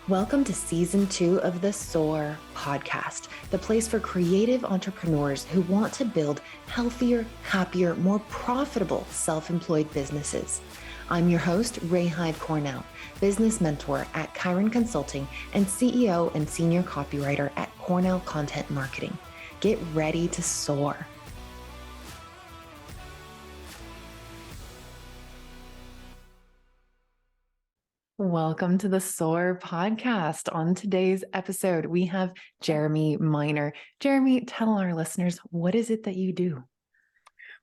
Welcome to Season 2 of the SOAR podcast, the place for creative entrepreneurs who want to build healthier, happier, more profitable self-employed businesses. I'm your host, Ray Hyde Cornell, business mentor at Chiron Consulting and CEO and senior copywriter at Cornell Content Marketing. Get ready to soar. Welcome to the SOAR podcast. On today's episode, we have Jeremy Miner. Jeremy, tell our listeners, what is it that you do?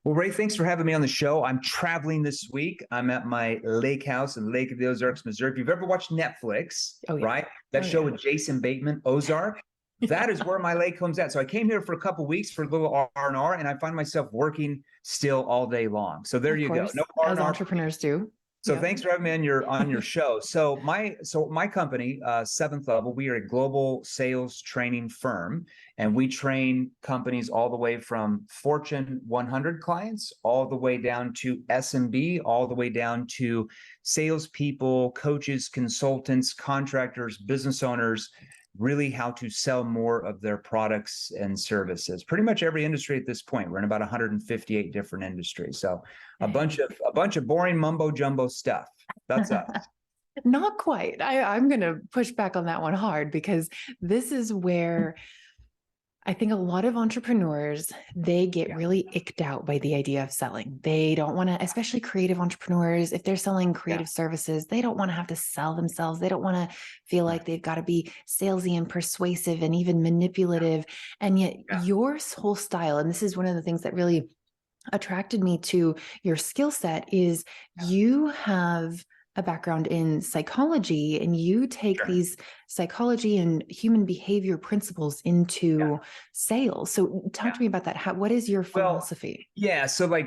Well, Ray, thanks for having me on the show. I'm traveling this week. I'm at my lake house in Lake of the Ozarks, Missouri. If you've ever watched Netflix, right? That show with Jason Bateman, Ozark, that is where my lake home's at. So I came here for a couple of weeks for a little R&R, and I find myself working still all day long. So there you go. No R&R, as entrepreneurs do. So thanks for having me on your show. So my company, Seventh Level, we are a global sales training firm, and we train companies all the way from Fortune 100 clients, all the way down to SMB, all the way down to salespeople, coaches, consultants, contractors, business owners, really how to sell more of their products and services. Pretty much every industry at this point. We're in about 158 different industries. So a bunch of boring mumbo jumbo stuff. That's us. Not quite. I'm going to push back on that one hard, because this is where I think a lot of entrepreneurs, they get really icked out by the idea of selling. They don't want to, especially creative entrepreneurs, if they're selling creative services, they don't want to have to sell themselves. They don't want to feel like they've got to be salesy and persuasive and even manipulative. And yet your whole style, and this is one of the things that really attracted me to your skill set, is you have a background in psychology, and you take these psychology and human behavior principles into sales. So talk to me about that. What is your philosophy? So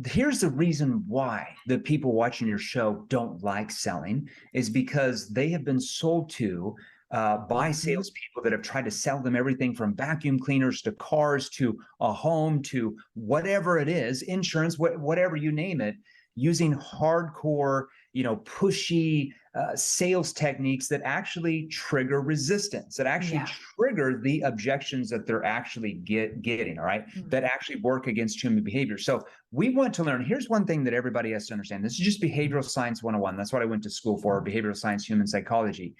here's the reason why the people watching your show don't like selling, is because they have been sold to by salespeople that have tried to sell them everything from vacuum cleaners to cars to a home to whatever it is, insurance, whatever you name it, using hardcore, pushy sales techniques that actually trigger resistance, that actually trigger the objections that they're actually getting, all right, that actually work against human behavior. So we want to learn, here's one thing that everybody has to understand. This is just behavioral science 101. That's what I went to school for, behavioral science, human psychology.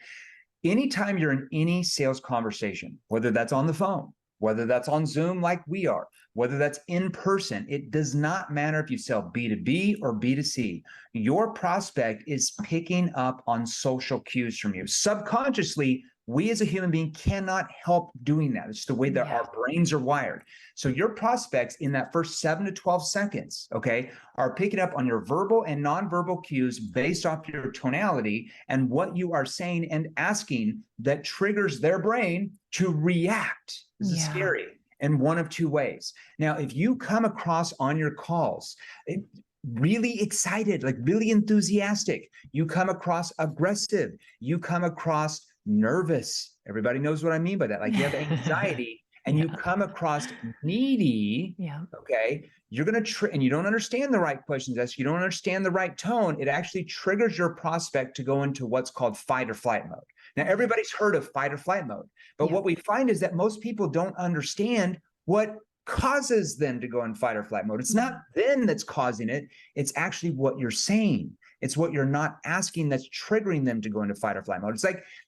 Anytime you're in any sales conversation, whether that's on the phone, whether that's on Zoom like we are, whether that's in person, it does not matter if you sell B2B or B2C. Your prospect is picking up on social cues from you. Subconsciously, we as a human being cannot help doing that. It's the way that our brains are wired. So your prospects in that first 7 to 12 seconds, are picking up on your verbal and nonverbal cues based off your tonality and what you are saying and asking that triggers their brain to react. This is scary in one of two ways. Now, if you come across on your calls really excited, like really enthusiastic, you come across aggressive, you come across nervous. Everybody knows what I mean by that. Like you have anxiety and you come across needy, you're going to, and you don't understand the right questions asked, you don't understand the right tone. It actually triggers your prospect to go into what's called fight or flight mode. Now, everybody's heard of fight or flight mode, but what we find is that most people don't understand what causes them to go in fight or flight mode. It's not them that's causing it. It's actually what you're saying. It's what you're not asking that's triggering them to go into fight or flight mode.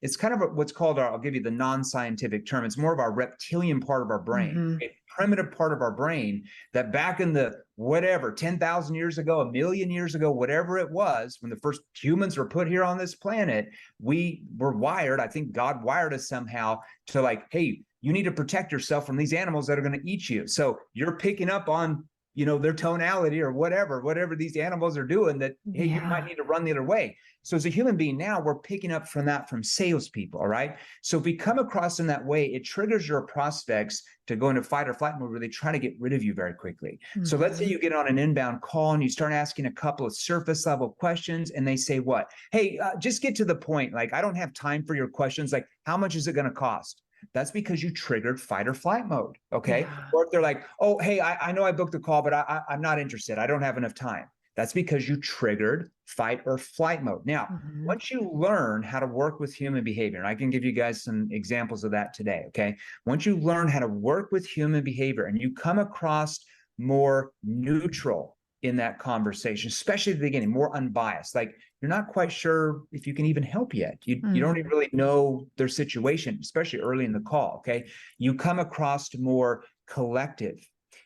It's kind of what's called I'll give you the non-scientific term. It's more of our reptilian part of our brain, a primitive part of our brain that back in the 10,000 years ago, 1 million years ago, whatever it was, when the first humans were put here on this planet, we were wired. I think God wired us somehow to hey, you need to protect yourself from these animals that are going to eat you. So you're picking up on their tonality or whatever these animals are doing that, hey, you might need to run the other way. So as a human being now, we're picking up from that from salespeople, all right? So if we come across in that way, it triggers your prospects to go into fight or flight mode where they try to get rid of you very quickly. So let's say you get on an inbound call and you start asking a couple of surface level questions and they say what? Hey, just get to the point. Like, I don't have time for your questions. Like, how much is it going to cost? That's because you triggered fight or flight mode, okay? Or if they're like, oh, hey, I know I booked a call, but I'm not interested. I don't have enough time. That's because you triggered fight or flight mode. Now, Mhm. once you learn how to work with human behavior, and I can give you guys some examples of that today, okay? Once you learn how to work with human behavior and you come across more neutral in that conversation, especially at the beginning, more unbiased, like you're not quite sure if you can even help yet. You don't even really know their situation, especially early in the call, okay? You come across more collective.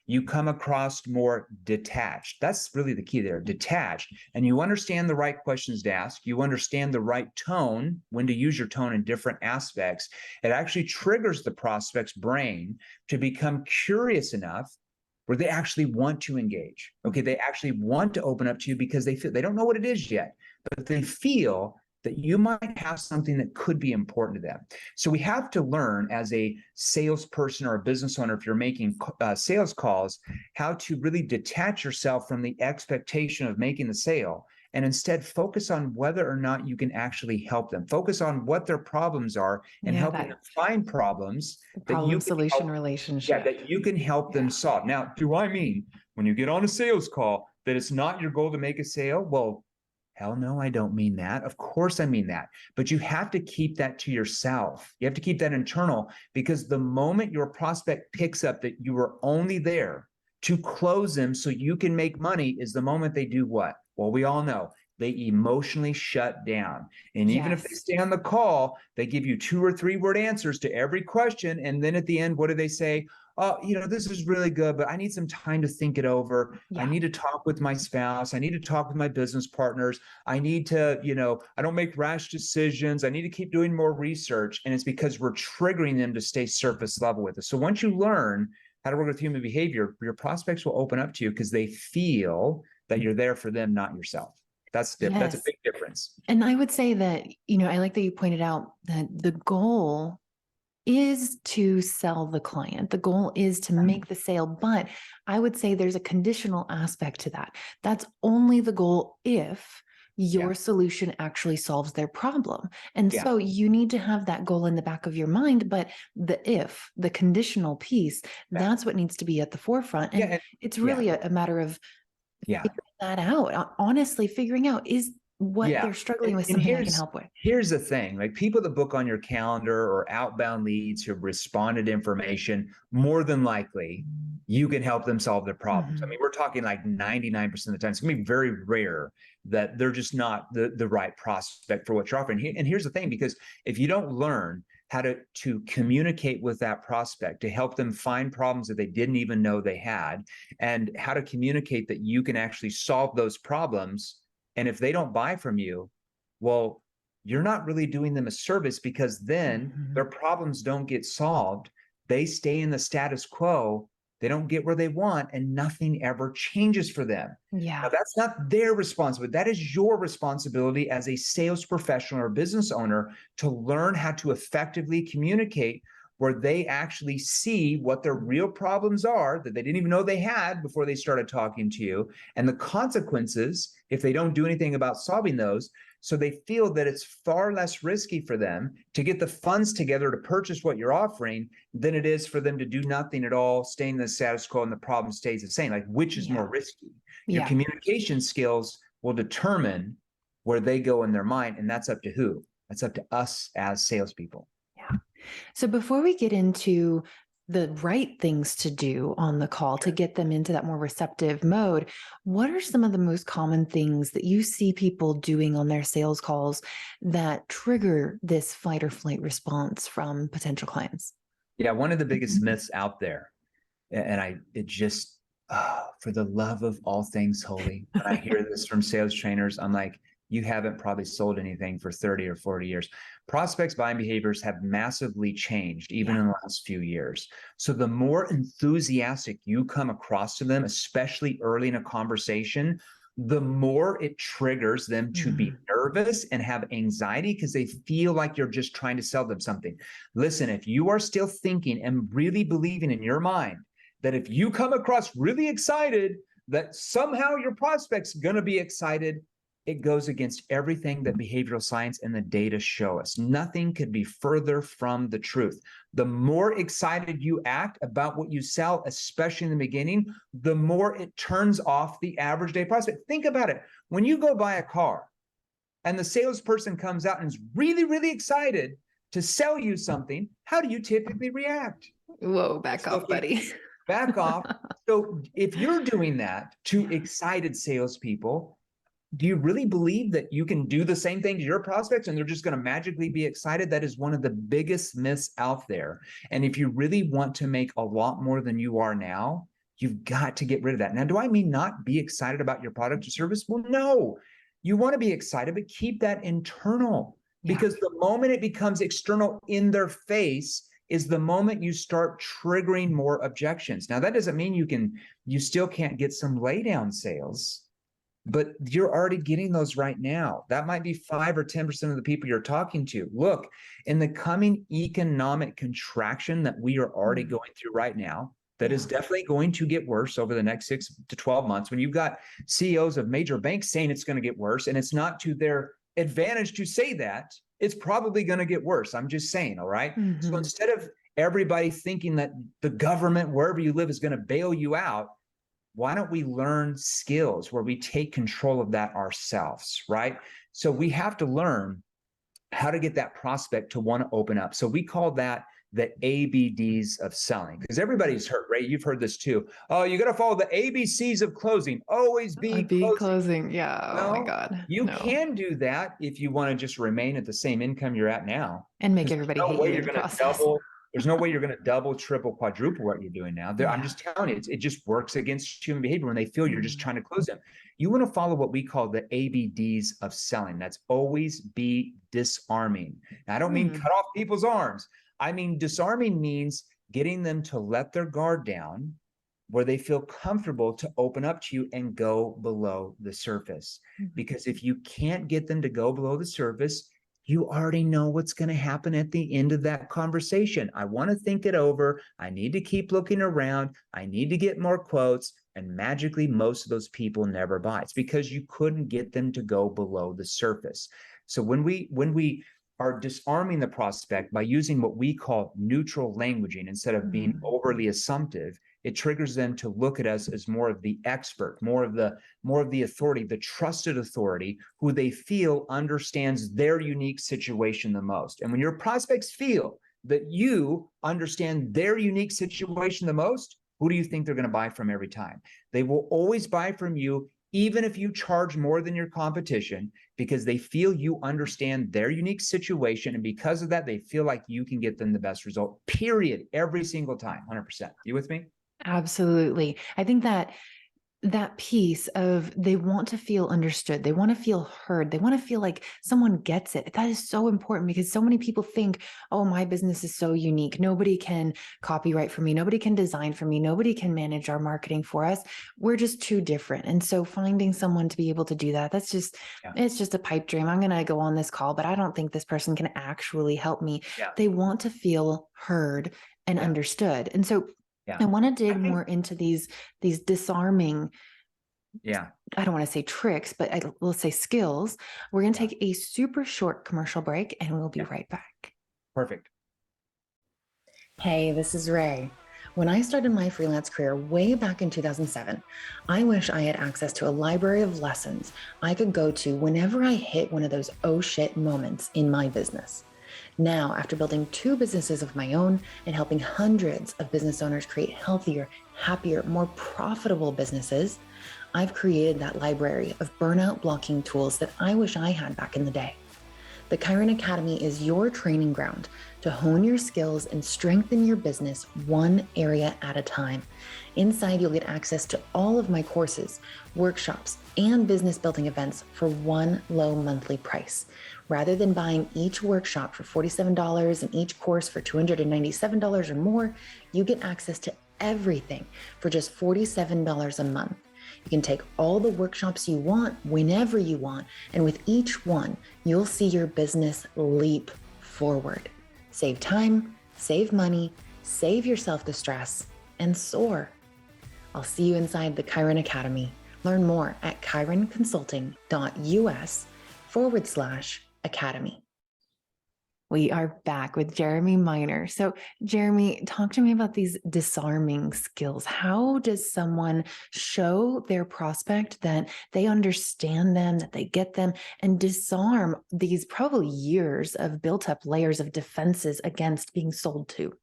You come across more detached. That's really the key there, detached. And you understand the right questions to ask. You understand the right tone, when to use your tone in different aspects. It actually triggers the prospect's brain to become curious enough where they actually want to engage. Okay, they actually want to open up to you because they feel they don't know what it is yet, but they feel that you might have something that could be important to them. So we have to learn as a salesperson or a business owner, if you're making sales calls, how to really detach yourself from the expectation of making the sale and instead focus on whether or not you can actually help them. Focus on what their problems are and Yeah, helping them that find problems that you problem can help, solution yeah, relationship. that you can help them solve. Now, do I mean when you get on a sales call that it's not your goal to make a sale? Well, hell no, I don't mean that. Of course I mean that. But you have to keep that to yourself. You have to keep that internal, because the moment your prospect picks up that you are only there to close them so you can make money is the moment they do what? Well, we all know they emotionally shut down. And even if they Yes. stay on the call, they give you 2 or 3 word answers to every question. And then at the end, what do they say? Oh, this is really good, but I need some time to think it over. I Yeah. need to talk with my spouse. I need to talk with my business partners. I need to, I don't make rash decisions. I need to keep doing more research. And it's because we're triggering them to stay surface level with us. So once you learn how to work with human behavior, your prospects will open up to you because they feel that you're there for them, not yourself. That's a Yes. big difference. And I would say that, I like that you pointed out that the goal is to sell the client. The goal is to make the sale, but I would say there's a conditional aspect to that. That's only the goal if your solution actually solves their problem. And Yeah. so you need to have that goal in the back of your mind, but the conditional piece, that's what needs to be at the forefront. And Yeah. it's really a matter of figuring that out. Honestly, figuring out, is what Yeah. they're struggling with And something I can help with. here's the thing, like people that book on your calendar or outbound leads who responded to information, more than likely you can help them solve their problems. I mean, we're talking like 99% of the time. It's gonna be very rare that they're just not the right prospect for what you're offering. And here's the thing, because if you don't learn how to communicate with that prospect, to help them find problems that they didn't even know they had, and how to communicate that you can actually solve those problems, and if they don't buy from you, well, you're not really doing them a service, because then their problems don't get solved. They stay in the status quo. They don't get where they want, and nothing ever changes for them. Now, Yeah. that's not their responsibility. That is your responsibility as a sales professional or business owner to learn how to effectively communicate, where they actually see what their real problems are that they didn't even know they had before they started talking to you, and the consequences if they don't do anything about solving those. So they feel that it's far less risky for them to get the funds together to purchase what you're offering than it is for them to do nothing at all, stay in the status quo, and the problem stays the same. Like, which is more risky? Your communication skills will determine where they go in their mind, and that's up to who? That's up to us as salespeople. Yeah. So before we get into the right things to do on the call to get them into that more receptive mode, what are some of the most common things that you see people doing on their sales calls that trigger this fight or flight response from potential clients? Yeah, one of the biggest myths out there, for the love of all things holy, when I hear this from sales trainers, I'm like, you haven't probably sold anything for 30 or 40 years. Prospects' buying behaviors have massively changed, even in the last few years. So the more enthusiastic you come across to them, especially early in a conversation, the more it triggers them to be nervous and have anxiety, because they feel like you're just trying to sell them something. Listen, if you are still thinking and really believing in your mind that if you come across really excited, that somehow your prospect's going to be excited, it goes against everything that behavioral science and the data show us. Nothing could be further from the truth. The more excited you act about what you sell, especially in the beginning, the more it turns off the average day prospect. Think about it. When you go buy a car and the salesperson comes out and is really, really excited to sell you something, how do you typically react? Whoa, back off, buddy. Back off. So if you're doing that to excited salespeople, do you really believe that you can do the same thing to your prospects and they're just going to magically be excited? That is one of the biggest myths out there. And if you really want to make a lot more than you are now, you've got to get rid of that. Now, do I mean not be excited about your product or service? Well, no, you want to be excited, but keep that internal, because the moment it becomes external in their face is the moment you start triggering more objections. Now, that doesn't mean you still can't get some laydown sales, but you're already getting those right now. That might be 5 or 10% of the people you're talking to. Look, in the coming economic contraction that we are already going through right now, that is definitely going to get worse over the next 6 to 12 months. When you've got CEOs of major banks saying it's going to get worse, and it's not to their advantage to say that, it's probably going to get worse. I'm just saying, all right? So instead of everybody thinking that the government, wherever you live, is going to bail you out, why don't we learn skills where we take control of that ourselves, right? So we have to learn how to get that prospect to want to open up. So we call that the ABDs of selling, because everybody's heard, right? You've heard this too. Oh, you got to follow the ABCs of closing. Always be closing. Yeah. Well, oh my God. You can do that if you want to just remain at the same income you're at now. And make everybody hate you in the process. There's no way you're going to double, triple, quadruple what you're doing now. I'm just telling you, it just works against human behavior when they feel you're just trying to close them. You want to follow what we call the ABDs of selling. That's always be disarming. Now, I don't mean cut off people's arms. I mean, disarming means getting them to let their guard down where they feel comfortable to open up to you and go below the surface. Because if you can't get them to go below the surface, you already know what's going to happen at the end of that conversation. I want to think it over. I need to keep looking around. I need to get more quotes. And magically, most of those people never buy. It's because you couldn't get them to go below the surface. So when we are disarming the prospect by using what we call neutral languaging instead of being overly assumptive, it triggers them to look at us as more of the expert, more of the authority, the trusted authority, who they feel understands their unique situation the most. And when your prospects feel that you understand their unique situation the most, who do you think they're going to buy from every time? They will always buy from you, even if you charge more than your competition, because they feel you understand their unique situation. And because of that, they feel like you can get them the best result, period, every single time, 100%. You with me? Absolutely. I think that piece of they want to feel understood, they want to feel heard, they want to feel like someone gets it. That is so important, because so many people think, oh, my business is so unique. Nobody can copyright for me. Nobody can design for me. Nobody can manage our marketing for us. We're just too different. And so finding someone to be able to do that, it's just a pipe dream. I'm going to go on this call, but I don't think this person can actually help me. They want to feel heard and understood. And so I want to dig more into these disarming, I don't want to say tricks, but we'll say skills. We're going to take a super short commercial break and we'll be right back. Perfect. Hey, this is Ray. When I started my freelance career way back in 2007, I wish I had access to a library of lessons I could go to whenever I hit one of those oh shit moments in my business. Now, after building 2 businesses of my own and helping hundreds of business owners create healthier, happier, more profitable businesses, I've created that library of burnout blocking tools that I wish I had back in the day. The Chiron Academy is your training ground to hone your skills and strengthen your business one area at a time. Inside, you'll get access to all of my courses, workshops, and business building events for one low monthly price. Rather than buying each workshop for $47 and each course for $297 or more, you get access to everything for just $47 a month. You can take all the workshops you want whenever you want, and with each one, you'll see your business leap forward. Save time, save money, save yourself the stress, and soar. I'll see you inside the Chiron Academy. Learn more at chironconsulting.us/academy. We are back with Jeremy Miner. So, Jeremy, talk to me about these disarming skills. How does someone show their prospect that they understand them, that they get them, and disarm these probably years of built up layers of defenses against being sold to?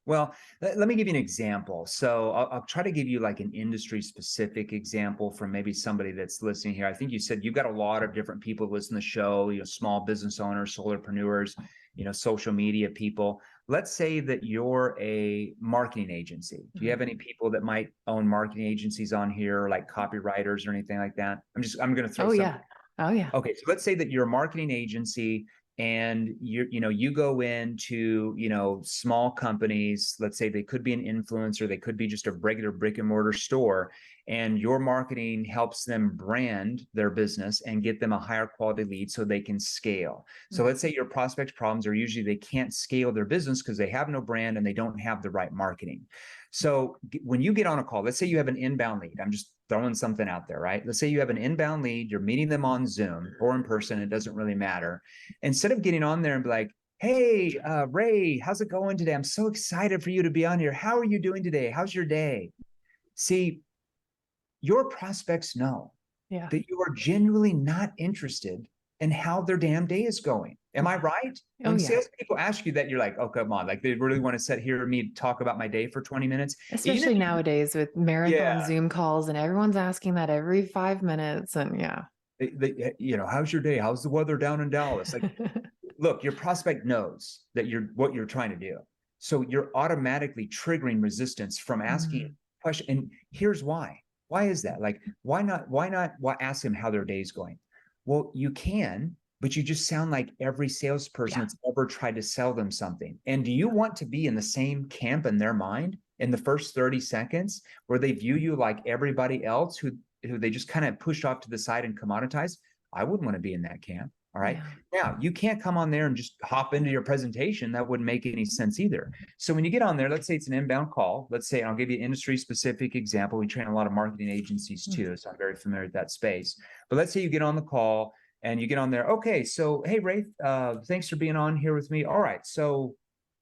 Well, let me give you an example. So I'll try to give you like an industry specific example from maybe somebody that's listening here. I think you said you've got a lot of different people who listen to the show, small business owners, solopreneurs, social media people. Let's say that you're a marketing agency. Do you have any people that might own marketing agencies on here, like copywriters or anything like that? I'm going to throw some. Yeah. Oh, yeah. Okay, so let's say that you're a marketing agency and you go into small companies. Let's say they could be an influencer, they could be just a regular brick and mortar store, and your marketing helps them brand their business and get them a higher quality lead so they can scale. So let's say your prospects' problems are usually they can't scale their business because they have no brand and they don't have the right marketing. So when you get on a call, let's say you have an inbound lead. I'm just throwing something out there, right? Let's say you have an inbound lead, you're meeting them on Zoom or in person, it doesn't really matter. Instead of getting on there and be like, hey, Ray, how's it going today? I'm so excited for you to be on here. How are you doing today? How's your day? See, your prospects know that you are genuinely not interested in how their damn day is going. Am I right? When salespeople ask you that, you're like, oh, come on. Like they really want to hear me talk about my day for 20 minutes. Especially nowadays with marathon Zoom calls and everyone's asking that every 5 minutes. And how's your day? How's the weather down in Dallas? Like, look, your prospect knows that what you're trying to do. So you're automatically triggering resistance from asking questions. And here's why. Why is that? Like, why not ask them how their day's going? Well, you can, but you just sound like every salesperson that's ever tried to sell them something. And do you want to be in the same camp in their mind in the first 30 seconds where they view you like everybody else who they just kind of push off to the side and commoditize? I wouldn't want to be in that camp. All right. Now, you can't come on there and just hop into your presentation. That wouldn't make any sense either. So when you get on there, let's say it's an inbound call. Let's say, I'll give you an industry specific example. We train a lot of marketing agencies too, so I'm very familiar with that space. But let's say you get on the call and you get on there. Okay, so hey, Ray, thanks for being on here with me. All right, so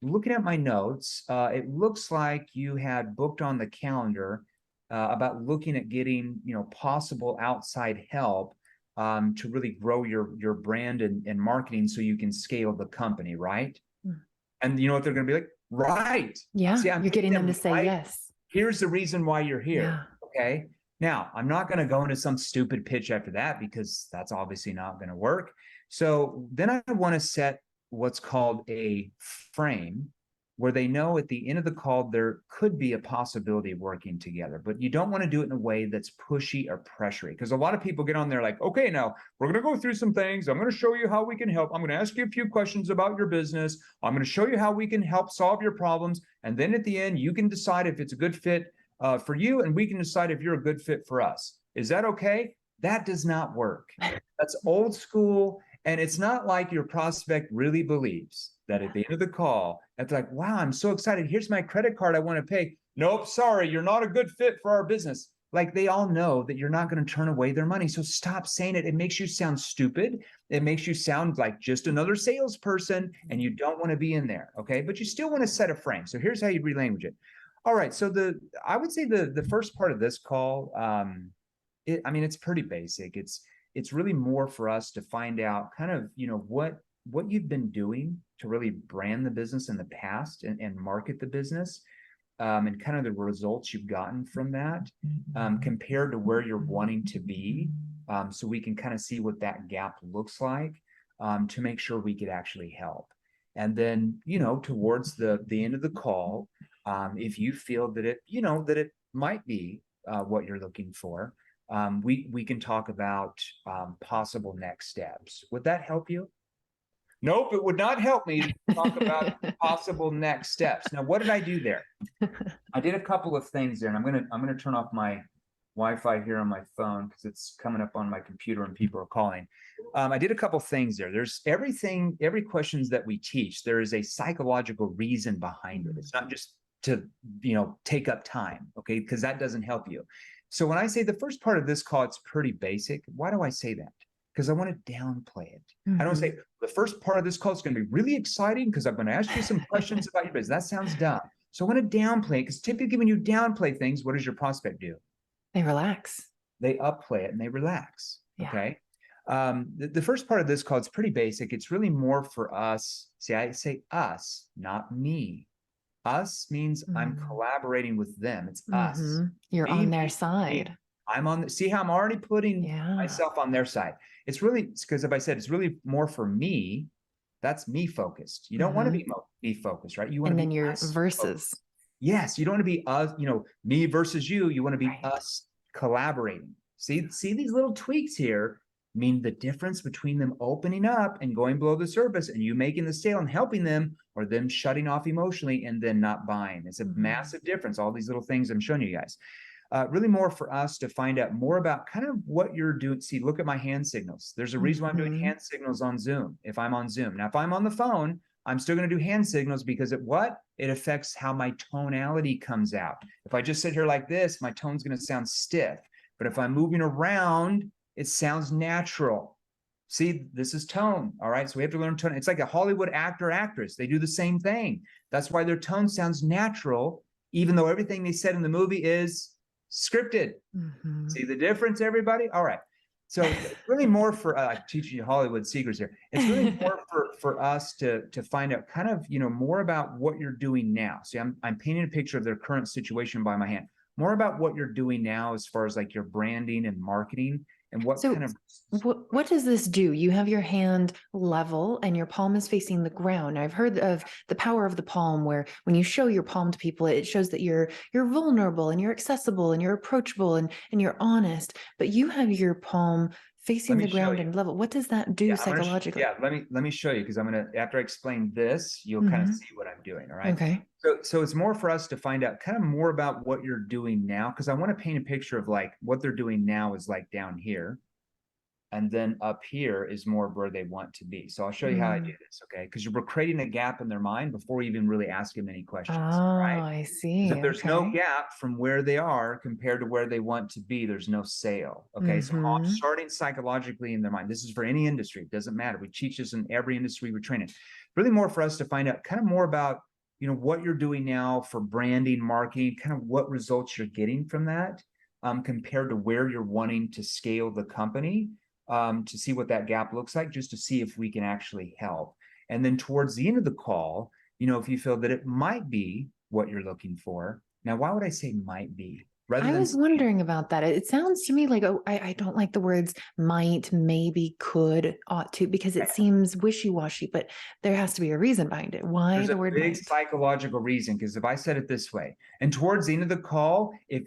looking at my notes, it looks like you had booked on the calendar about looking at getting possible outside help to really grow your brand and marketing so you can scale the company, right? And you know what they're going to be like? Right. Yeah. See, you're getting them to say yes. Here's the reason why you're here. Okay. Now, I'm not going to go into some stupid pitch after that because that's obviously not going to work. So then I want to set what's called a frame where they know at the end of the call, there could be a possibility of working together, but you don't want to do it in a way that's pushy or pressury. Because a lot of people get on there like, okay, now we're going to go through some things. I'm going to show you how we can help. I'm going to ask you a few questions about your business. I'm going to show you how we can help solve your problems. And then at the end, you can decide if it's a good fit for you, and we can decide if you're a good fit for us. Is that okay? That does not work. That's old school. And it's not like your prospect really believes that at the end of the call, it's like, wow, I'm so excited. Here's my credit card I want to pay. Nope, sorry, you're not a good fit for our business. Like they all know that you're not going to turn away their money. So stop saying it. It makes you sound stupid. It makes you sound like just another salesperson and you don't want to be in there. Okay. But you still want to set a frame. So here's how you relanguage it. All right. So I would say the first part of this call, it's pretty basic. It's really more for us to find out kind of, what you've been doing to really brand the business in the past and market the business, and kind of the results you've gotten from that, compared to where you're wanting to be. So we can kind of see what that gap looks like, to make sure we could actually help. And then, towards the end of the call, if you feel that it might be what you're looking for, we can talk about possible next steps. Would that help you? Nope, it would not help me to talk about possible next steps. Now, what did I do there? I did a couple of things there, and I'm gonna turn off my Wi-Fi here on my phone because it's coming up on my computer and people are calling. I did a couple things there. There's every questions that we teach, there is a psychological reason behind it. It's not just to take up time, okay? Because that doesn't help you. So when I say the first part of this call, it's pretty basic. Why do I say that? Because I want to downplay it. I don't say the first part of this call is going to be really exciting because I'm going to ask you some questions about your business. That sounds dumb. So I want to downplay it, because typically when you downplay things, what does your prospect do? They relax. They upplay it and they relax. Yeah. Okay. The first part of this call, it's pretty basic. It's really more for us. See, I say us, not me. Us means I'm collaborating with them. It's us. You're Me, on their me, side. me. I'm on see how I'm already putting myself on their side. It's because if I said it's really more for me, that's me focused. You don't want to be me focused, right? You want to be your us versus. focused. Yes, you don't want to be us, me versus you. You want to be us collaborating. See these little tweaks here mean the difference between them opening up and going below the surface and you making the sale and helping them, or them shutting off emotionally and then not buying. It's a massive difference. All these little things I'm showing you guys. Really more for us to find out more about kind of what you're doing. See, look at my hand signals. There's a reason why I'm doing hand signals on Zoom. If I'm on Zoom. Now, if I'm on the phone, I'm still going to do hand signals because it affects how my tonality comes out. If I just sit here like this, my tone's going to sound stiff. But if I'm moving around, it sounds natural. See, this is tone. All right. So we have to learn tone. It's like a Hollywood actor, actress. They do the same thing. That's why their tone sounds natural, even though everything they said in the movie is scripted. See the difference, everybody? All right. So it's really more for teaching you Hollywood secrets here. It's really more for us to find out kind of, more about what you're doing now. See, I'm painting a picture of their current situation by my hand. More about what you're doing now as far as like your branding and marketing and what kind of. What does this do? You have your hand level and your palm is facing the ground. I've heard of the power of the palm, where when you show your palm to people, it shows that you're vulnerable and you're accessible and you're approachable and you're honest. But you have your palm facing the ground and level. What does that do psychologically? Let me show you, because after I explain this, you'll kind of see what I'm doing. All right. Okay. So it's more for us to find out kind of more about what you're doing now, because I want to paint a picture of like what they're doing now is like down here. And then up here is more where they want to be. So I'll show you how I do this, okay? Because we're creating a gap in their mind before we even really ask them any questions. Right? I see. If there's no gap from where they are compared to where they want to be, there's no sale. Okay. So I'm starting psychologically in their mind. This is for any industry. It doesn't matter. We teach this in every industry we train in. Really more for us to find out kind of more about, what you're doing now for branding, marketing, kind of what results you're getting from that, compared to where you're wanting to scale the company. To see what that gap looks like, just to see if we can actually help. And then towards the end of the call, if you feel that it might be what you're looking for. Now, why would I say might be? I was wondering about that. It sounds to me like, I don't like the words might, maybe, could, ought to, because it seems wishy-washy, but there has to be a reason behind it. Why There's the word a big might? psychological reason, because if I said it this way, and towards the end of the call, if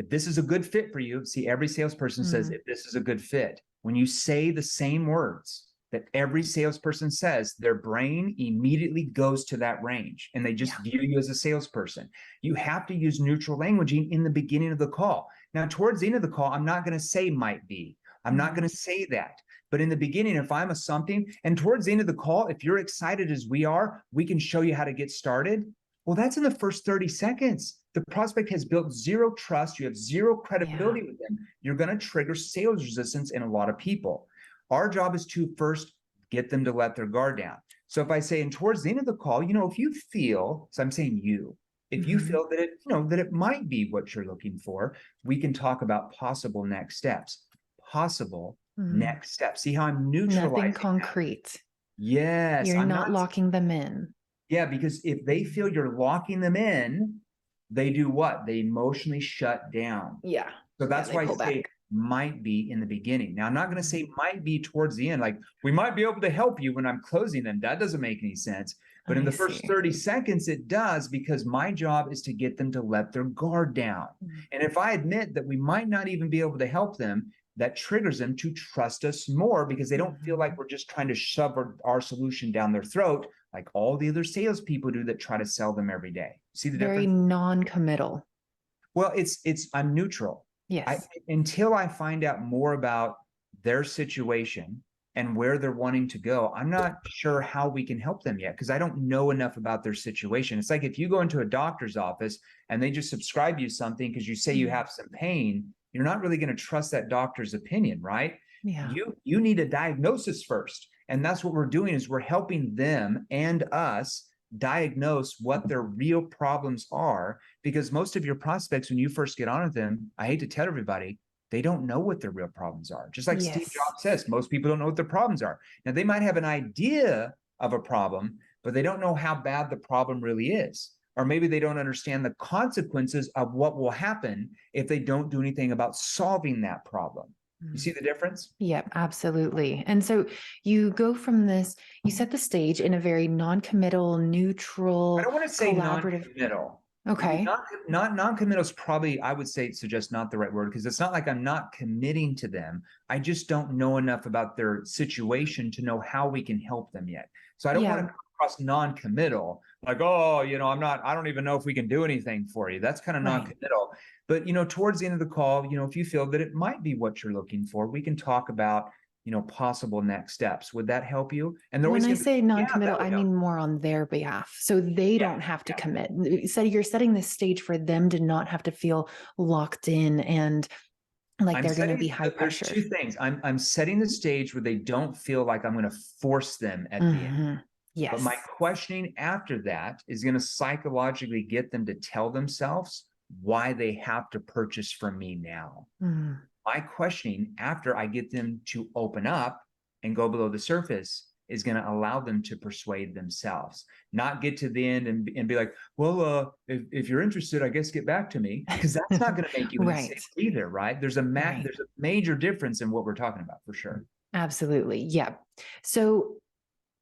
this is a good fit for you, see, every salesperson says, if this is a good fit, when you say the same words that every salesperson says, their brain immediately goes to that range and they just view you as a salesperson. You have to use neutral languaging in the beginning of the call. Now, towards the end of the call, I'm not going to say might be. I'm not going to say that. But in the beginning, if I'm a something, and towards the end of the call, if you're excited as we are, we can show you how to get started. Well, that's in the first 30 seconds. The prospect has built zero trust. You have zero credibility with them. You're going to trigger sales resistance in a lot of people. Our job is to first get them to let their guard down. So if I say, and towards the end of the call, if you feel, so I'm saying if you feel that that it might be what you're looking for, we can talk about possible next steps. Next steps. See how I'm neutralizing? Nothing concrete. That? Yes. You're not locking them in. Yeah, because if they feel you're locking them in, they do what? They emotionally shut down. Yeah. So that's why I say might be in the beginning. Now, I'm not going to say might be towards the end. Like, we might be able to help you when I'm closing them. That doesn't make any sense. But in the first 30 seconds, it does, because my job is to get them to let their guard down. And if I admit that we might not even be able to help them, that triggers them to trust us more, because they don't feel like we're just trying to shove our solution down their throat like all the other salespeople do that try to sell them every day. See the difference? Very non-committal. Well, I'm neutral. Yes. Until I find out more about their situation and where they're wanting to go, I'm not sure how we can help them yet because I don't know enough about their situation. It's like if you go into a doctor's office and they just prescribe you something because you say you have some pain, you're not really going to trust that doctor's opinion, right? Yeah. You need a diagnosis first. And that's what we're doing is we're helping them and us diagnose what their real problems are, because most of your prospects, when you first get on with them, I hate to tell everybody, they don't know what their real problems are. Just like Steve Yes. Jobs says, most people don't know what their problems are. Now, they might have an idea of a problem, but they don't know how bad the problem really is. Or maybe they don't understand the consequences of what will happen if they don't do anything about solving that problem. You see the difference? Yep, absolutely. And so you go from this, you set the stage in a very non-committal, neutral, I don't want to say collaborative. non-committal. Okay. Not non-committal is probably, I would say, suggest not the right word, because it's not like I'm not committing to them. I just don't know enough about their situation to know how we can help them yet. So I don't want to come across non-committal, like, oh, I don't even know if we can do anything for you. That's kind of non-committal. But, towards the end of the call, if you feel that it might be what you're looking for, we can talk about, possible next steps. Would that help you? And When I say non-committal, yeah, I mean more on their behalf. So they don't have to commit. So you're setting the stage for them to not have to feel locked in and like they're going to be high pressure. There's two things. I'm setting the stage where they don't feel like I'm going to force them at the end. Yes. But my questioning after that is going to psychologically get them to tell themselves why they have to purchase from me now. My questioning after I get them to open up and go below the surface is going to allow them to persuade themselves, not get to the end and be like, well, if you're interested, I guess get back to me, because that's not going to make you any safer either, right? There's a major difference in what we're talking about for sure. Absolutely. Yeah. So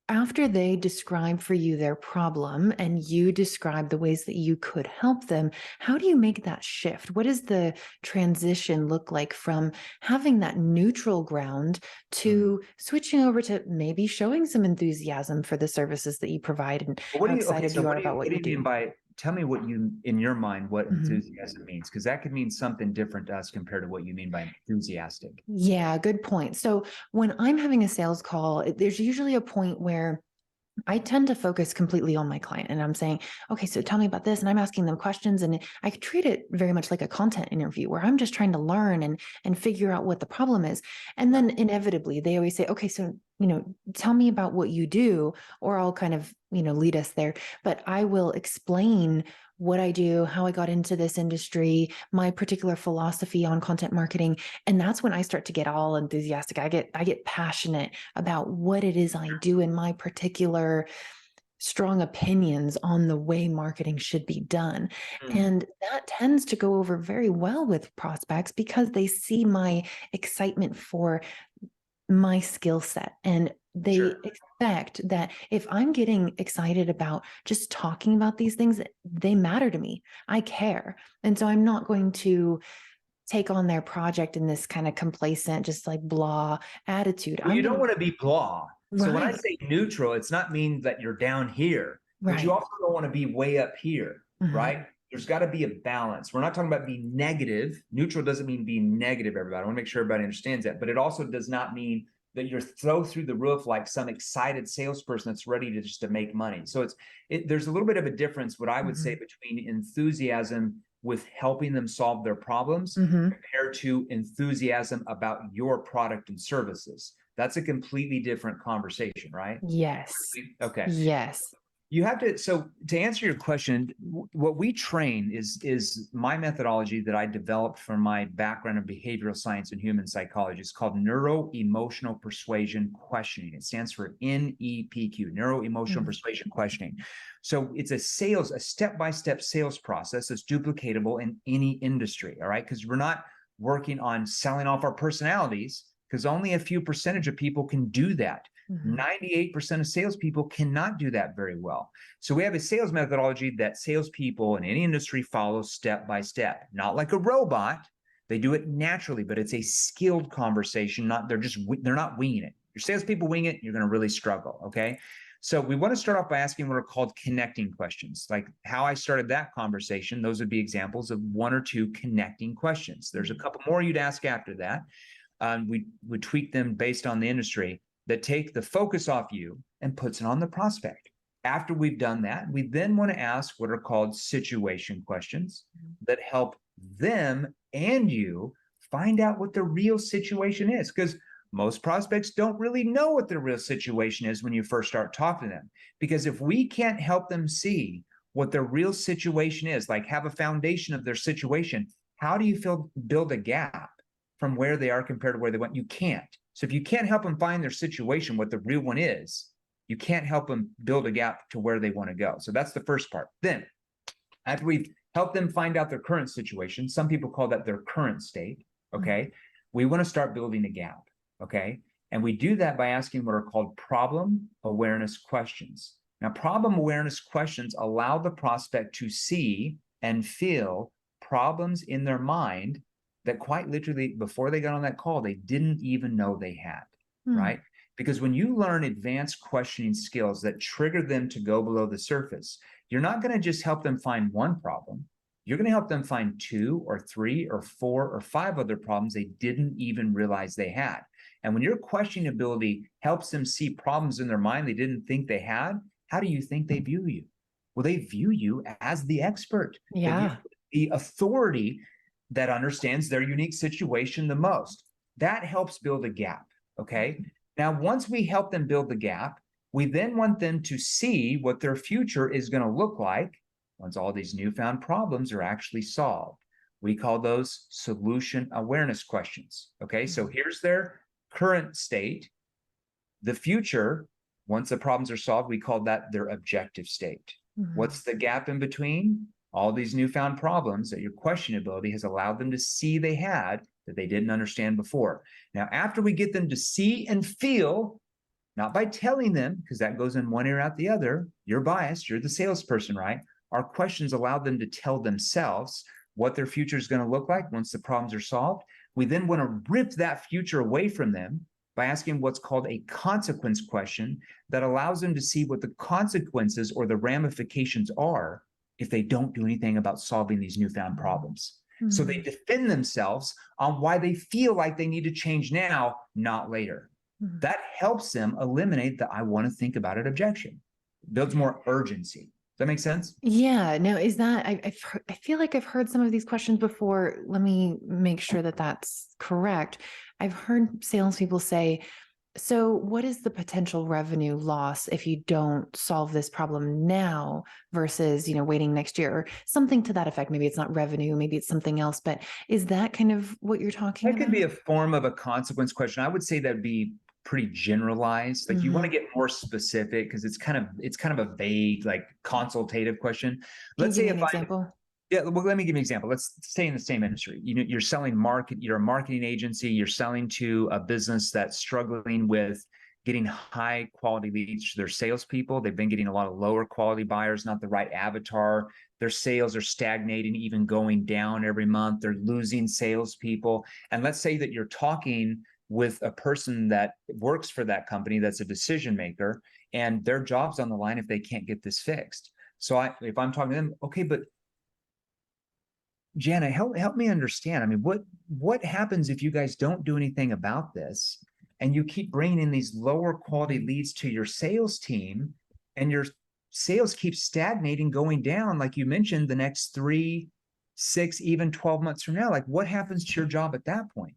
after they describe for you their problem and you describe the ways that you could help them, how do you make that shift? What does the transition look like from having that neutral ground to switching over to maybe showing some enthusiasm for the services that you provide and how excited you are about what you do? Tell me what in your mind, what enthusiasm means, because that could mean something different to us compared to what you mean by enthusiastic. Yeah, good point. So when I'm having a sales call, there's usually a point where I tend to focus completely on my client and I'm saying, okay, so tell me about this. And I'm asking them questions, and I could treat it very much like a content interview where I'm just trying to learn and figure out what the problem is. And then inevitably they always say, okay, so, tell me about what you do, or I'll kind of, lead us there, but I will explain what I do, how I got into this industry, my particular philosophy on content marketing. And that's when I start to get all enthusiastic. I get passionate about what it is I do in my particular strong opinions on the way marketing should be done. And that tends to go over very well with prospects because they see my excitement for my skill set, and they expect that if I'm getting excited about just talking about these things, they matter to me. I care. And so I'm not going to take on their project in this kind of complacent, just like blah attitude. Well, you don't want to be blah. So when I say neutral, it's not mean that you're down here, but you also don't want to be way up here, right? There's got to be a balance. We're not talking about being negative. Neutral doesn't mean being negative, everybody. I want to make sure everybody understands that. But it also does not mean that you're throw through the roof like some excited salesperson that's ready to just to make money. So there's a little bit of a difference, what I would say, between enthusiasm with helping them solve their problems compared to enthusiasm about your product and services. That's a completely different conversation, right? Yes. Okay. Yes. You have to, so to answer your question, what we train is my methodology that I developed from my background in behavioral science and human psychology. It's called Neuro-Emotional Persuasion Questioning. It stands for NEPQ, Neuro-Emotional Persuasion Questioning. So it's a step-by-step sales process that's duplicatable in any industry, all right? Because we're not working on selling off our personalities, because only a few percentage of people can do that. 98% of salespeople cannot do that very well. So we have a sales methodology that salespeople in any industry follow step by step, not like a robot. They do it naturally, but it's a skilled conversation. They're not winging it. Your salespeople wing it, you're going to really struggle. Okay. So we want to start off by asking what are called connecting questions, like how I started that conversation. Those would be examples of one or two connecting questions. There's a couple more you'd ask after that. We would tweak them based on the industry. that take the focus off you and puts it on the prospect. After we've done that, we then want to ask what are called situation questions that help them and you find out what the real situation is. Because most prospects don't really know what the real situation is when you first start talking to them. Because if we can't help them see what the real situation is, like have a foundation of their situation, how do you build a gap from where they are compared to where they went? You can't. So if you can't help them find their situation, what the real one is, you can't help them build a gap to where they want to go. So that's the first part. Then, after we've helped them find out their current situation, some people call that their current state, okay? We want to start building a gap, okay? And we do that by asking what are called problem awareness questions. Now, problem awareness questions allow the prospect to see and feel problems in their mind that quite literally, before they got on that call, they didn't even know they had, right? Because when you learn advanced questioning skills that trigger them to go below the surface, you're not going to just help them find one problem. You're going to help them find 2 or 3 or 4 or 5 other problems they didn't even realize they had. And when your questioning ability helps them see problems in their mind they didn't think they had, how do you think they view you? Well, they view you as the expert. Yeah. The authority that understands their unique situation the most. That helps build a gap, okay? Now, once we help them build the gap, we then want them to see what their future is going to look like once all these newfound problems are actually solved. We call those solution awareness questions, okay? So here's their current state. The future, once the problems are solved, we call that their objective state. What's the gap in between? All these newfound problems that your question ability has allowed them to see they had that they didn't understand before. Now, after we get them to see and feel, not by telling them, because that goes in one ear out the other, you're biased, you're the salesperson, right? Our questions allow them to tell themselves what their future is going to look like once the problems are solved. We then want to rip that future away from them by asking what's called a consequence question that allows them to see what the consequences or the ramifications are if they don't do anything about solving these newfound problems. So they defend themselves on why they feel like they need to change now, not later. That helps them eliminate the I want to think about it objection. Builds more urgency. Does that make sense? Yeah. Now, is that, I feel like I've heard some of these questions before. Let me make sure that that's correct. I've heard salespeople say, so what is the potential revenue loss if you don't solve this problem now versus, waiting next year or something to that effect? Maybe it's not revenue, maybe it's something else, but is that kind of what you're talking That about? could be a form of a consequence question. I would say that'd be pretty generalized. Like you want to get more specific because it's kind of a vague, like consultative question. Let's say an example. Yeah, well, let me give you an example. Let's stay in the same industry. You're selling you're a marketing agency, you're selling to a business that's struggling with getting high quality leads to their salespeople. They've been getting a lot of lower quality buyers, not the right avatar. Their sales are stagnating, even going down every month. They're losing salespeople. And let's say that you're talking with a person that works for that company that's a decision maker, and their job's on the line if they can't get this fixed. So if I'm talking to them, okay, but Jana, help me understand. I mean, what happens if you guys don't do anything about this and you keep bringing in these lower quality leads to your sales team and your sales keep stagnating, going down, like you mentioned, the next 3, 6, even 12 months from now? Like, what happens to your job at that point?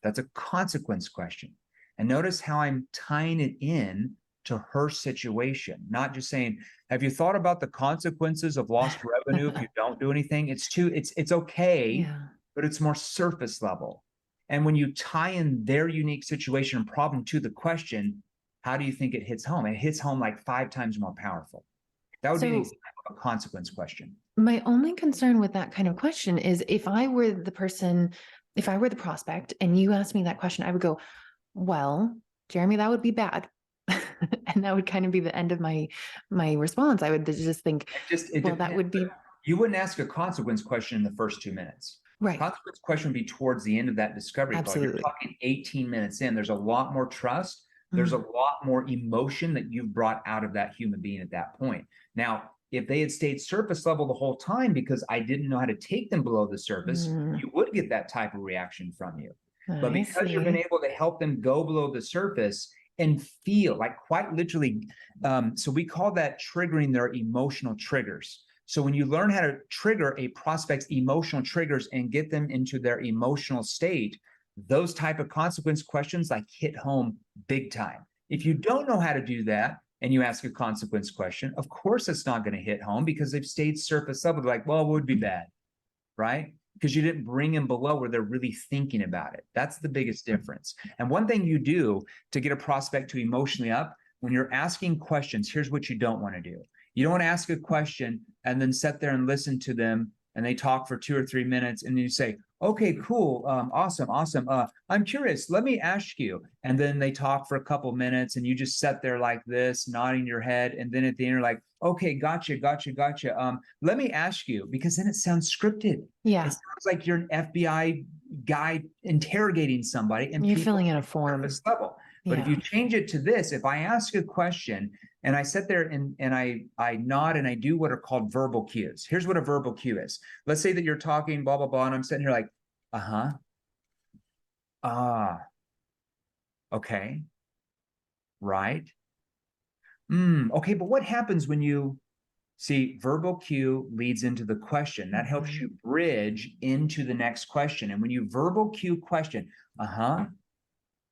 That's a consequence question. And notice how I'm tying it in to her situation, not just saying, have you thought about the consequences of lost revenue if you don't do anything? It's okay, but it's more surface level. And when you tie in their unique situation and problem to the question, how do you think it hits home? It hits home like 5 times more powerful. That would be an example of a consequence question. My only concern with that kind of question is if I were the person, if I were the prospect and you asked me that question, I would go, well, Jeremy, that would be bad. And that would kind of be the end of my response. I would just think, that would be. You wouldn't ask a consequence question in the first 2 minutes. Right. Consequence question would be towards the end of that discovery Absolutely. call. You're talking 18 minutes in. There's a lot more trust. There's a lot more emotion that you've brought out of that human being at that point. Now, if they had stayed surface level the whole time because I didn't know how to take them below the surface, you would get that type of reaction from you. But I because you've been see. able to help them go below the surface and feel like quite literally, so we call that triggering their emotional triggers. So when you learn how to trigger a prospect's emotional triggers and get them into their emotional state, those type of consequence questions like hit home big time. If you don't know how to do that and you ask a consequence question, of course it's not going to hit home because they've stayed surface level. They're like, well, what would be bad, right? Because you didn't bring them below where they're really thinking about it. That's the biggest difference. And one thing you do to get a prospect to emotionally up, when you're asking questions, here's what you don't want to do. You don't want to ask a question and then sit there and listen to them and they talk for 2 or 3 minutes and then you say, okay, cool, awesome. I'm curious, let me ask you. And then they talk for a couple minutes and you just sit there like this, nodding your head. And then at the end, you're like, okay, gotcha. Let me ask you, because then it sounds scripted. Yeah. It sounds like you're an FBI guy interrogating somebody and You're people filling in a form. surface level. But if you change it to this, if I ask a question and I sit there and I nod and I do what are called verbal cues. Here's what a verbal cue is. Let's say that you're talking, blah, blah, blah, and I'm sitting here like, uh-huh. Ah, okay. Right. Okay, but what happens when you see verbal cue leads into the question? That helps you bridge into the next question. And when you verbal cue question, uh-huh,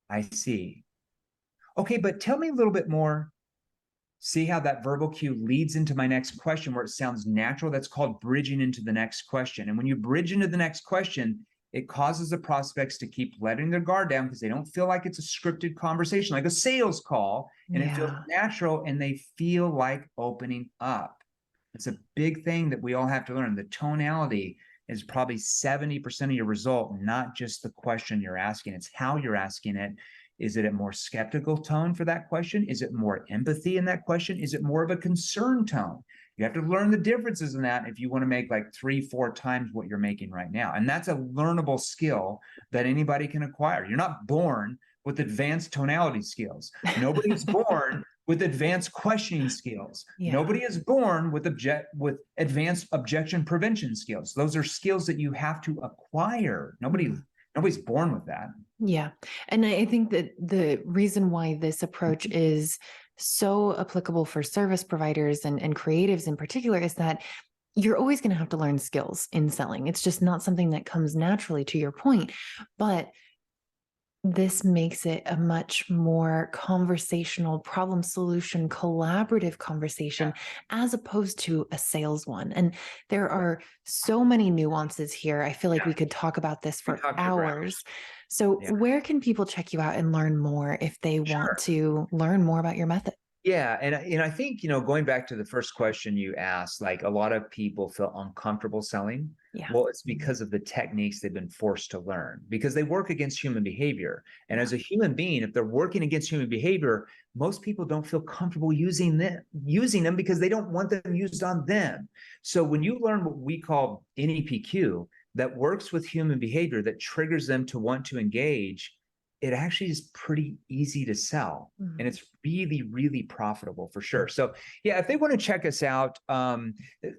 I see. Okay, but tell me a little bit more. See how that verbal cue leads into my next question where it sounds natural? That's called bridging into the next question. And when you bridge into the next question, it causes the prospects to keep letting their guard down because they don't feel like it's a scripted conversation, like a sales call, and it feels natural and they feel like opening up. It's a big thing that we all have to learn. The tonality is probably 70% of your result, not just the question you're asking. It's how you're asking it. Is it a more skeptical tone for that question? Is it more empathy in that question? Is it more of a concern tone? You have to learn the differences in that if you want to make like 3-4 times what you're making right now. And that's a learnable skill that anybody can acquire. You're not born with advanced tonality skills. Nobody's born with advanced questioning skills. Nobody is born with advanced objection prevention skills. Those are skills that you have to acquire. Nobody's born with that. Yeah. And I think that the reason why this approach is so applicable for service providers and creatives in particular is that you're always going to have to learn skills in selling. It's just not something that comes naturally, to your point. But this makes it a much more conversational, problem solution, collaborative conversation, as opposed to a sales one. And there are so many nuances here. I feel like we could talk about this for hours. So where can people check you out and learn more if they want to learn more about your method? Yeah. And I think, going back to the first question you asked, like a lot of people feel uncomfortable selling. Well, it's because of the techniques they've been forced to learn because they work against human behavior. And as a human being, if they're working against human behavior, most people don't feel comfortable using them because they don't want them used on them. So when you learn what we call NEPQ, that works with human behavior, that triggers them to want to engage, it actually is pretty easy to sell. And it's really, really profitable for sure. So yeah, if they want to check us out,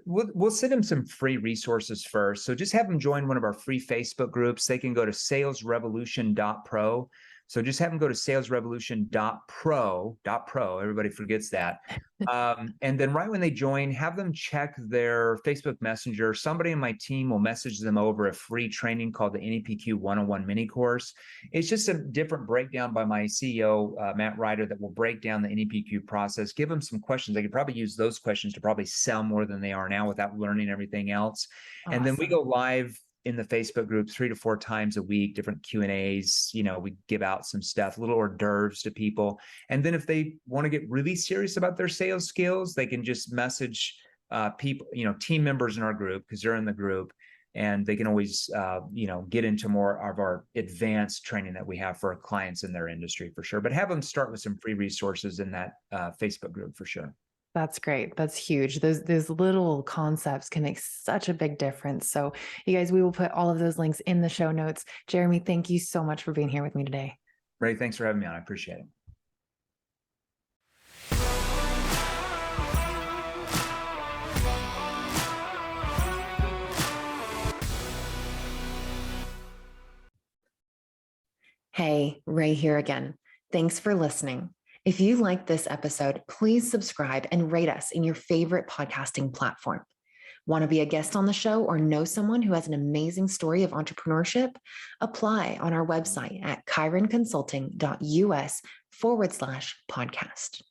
we'll send them some free resources first. So just have them join one of our free Facebook groups. They can go to salesrevolution.pro. So just have them go to salesrevolution.pro. Everybody forgets that. And then right when they join, have them check their Facebook Messenger. Somebody in my team will message them over a free training called the NEPQ 101 mini course. It's just a different breakdown by my CEO, Matt Ryder, that will break down the NEPQ process, give them some questions. They could probably use those questions to probably sell more than they are now without learning everything else. And then we go live in the Facebook group 3 to 4 times a week, different Q&As, we give out some stuff, little hors d'oeuvres to people. And then if they want to get really serious about their sales skills, they can just message people, team members in our group because they're in the group and they can always, get into more of our advanced training that we have for our clients in their industry for sure. But have them start with some free resources in that Facebook group for sure. That's great. That's huge. Those little concepts can make such a big difference. So you guys, we will put all of those links in the show notes. Jeremy, thank you so much for being here with me today. Ray, thanks for having me on. I appreciate it. Hey, Ray here again. Thanks for listening. If you liked this episode, please subscribe and rate us in your favorite podcasting platform. Want to be a guest on the show or know someone who has an amazing story of entrepreneurship? Apply on our website at chironconsulting.us/podcast.